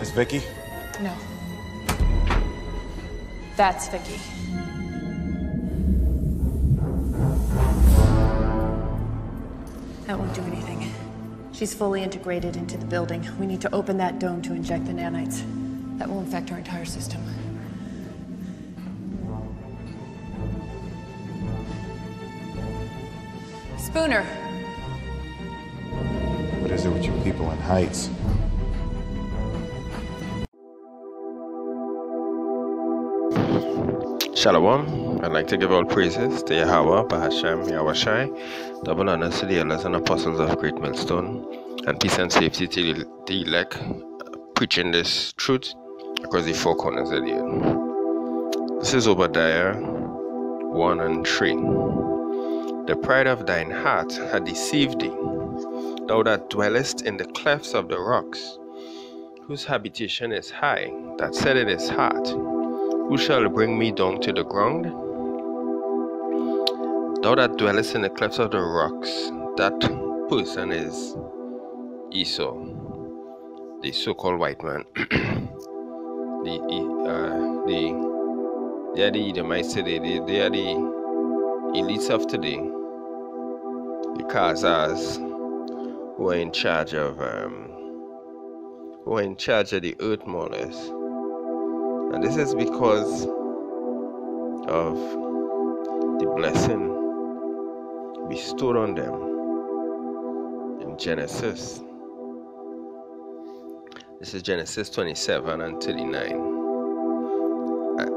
Miss Vicky? No. That's Vicky. That won't do anything. She's fully integrated into the building. We need to open that dome to inject the nanites. That will infect our entire system. Spooner! What is it with you people in Heights? Shalom. I'd like to give all praises to Yahweh, Bahashem, Yahushai, double honors to the elders and apostles of Great Millstone, and peace and safety to the elect, preaching this truth across the four corners of the earth. This is Obadiah 1 and 3. The pride of thine heart had deceived thee, thou that dwellest in the clefts of the rocks, whose habitation is high, that said in his heart, who shall bring me down to the ground? Thou that dwellest in the clefts of the rocks, that person is Esau, the so-called white man. They are the Edomites today. They are the elites of today. The Khazars who are in charge of the earth, more or less. And this is because of the blessing bestowed on them in Genesis. This is Genesis 27 and 39.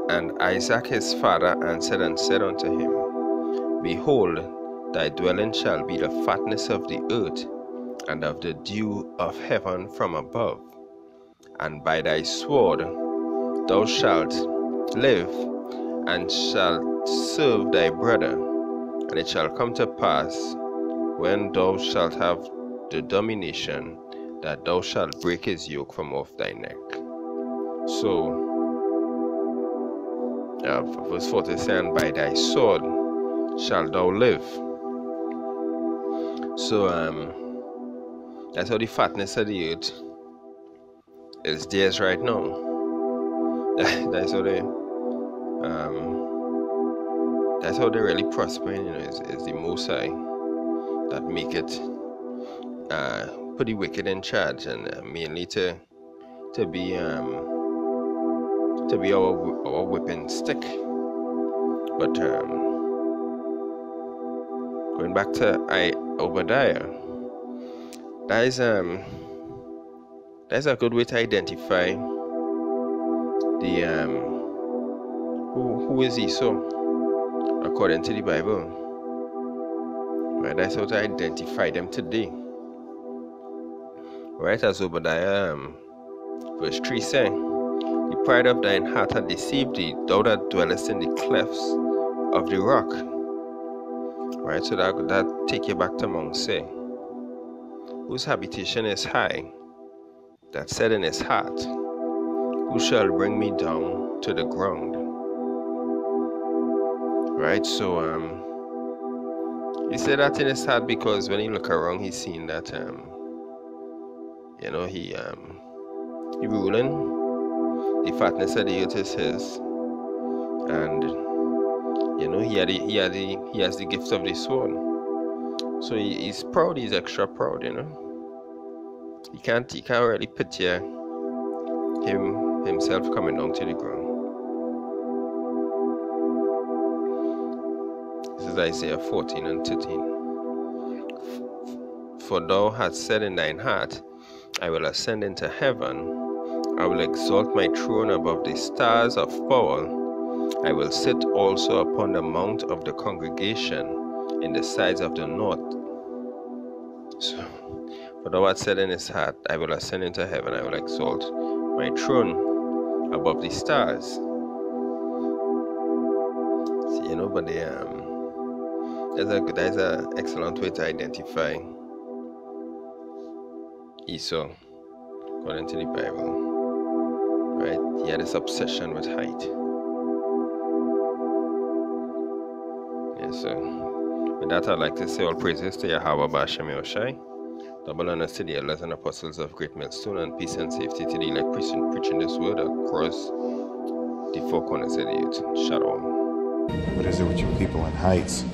And Isaac his father answered and said unto him, Behold, thy dwelling shall be the fatness of the earth, and of the dew of heaven from above. And by thy sword thou shalt live, and shalt serve thy brother. And it shall come to pass, when thou shalt have the domination, that thou shalt break his yoke from off thy neck. So, verse 40 says, And by thy sword shalt thou live. So, that's how the fatness of the earth is theirs right now. That's how they really prosper, is the Most High that make it put the wicked in charge, and mainly to be our whipping stick. But going back to Obadiah, that's a good way to identify the who is Esau according to the Bible. Right, that's how to identify them today. Right, as Obadiah verse 3 saying, The pride of thine heart hath deceived thee, thou that dwellest in the clefts of the rock. Right, so that take you back to Mount Seir, whose habitation is high, that said in his heart, Who shall bring me down to the ground? Right, so he said that in his heart because when he look around, he's seen that he ruling. The fatness of the earth is his, and he has the gift of the sword. So he's proud. He's extra proud. He can't really picture himself coming down to the ground. This is Isaiah 14 and 13. For thou hast said in thine heart, I will ascend into heaven. I will exalt my throne above the stars of power. I will sit also upon the mount of the congregation in the sides of the north. So, for thou hast said in his heart, I will ascend into heaven. I will exalt my throne above the stars. See, but there's an excellent way to identify Esau according to the Bible. Right? He had this obsession with height. Yes, sir. With that, I'd like to say all praises to Yahweh B'Hashem Yahushai, Double honors to the elders and apostles of Great Millstone, and peace and safety to the elect preaching this word across the four corners of the earth. Shalom. What is it with you people in heights?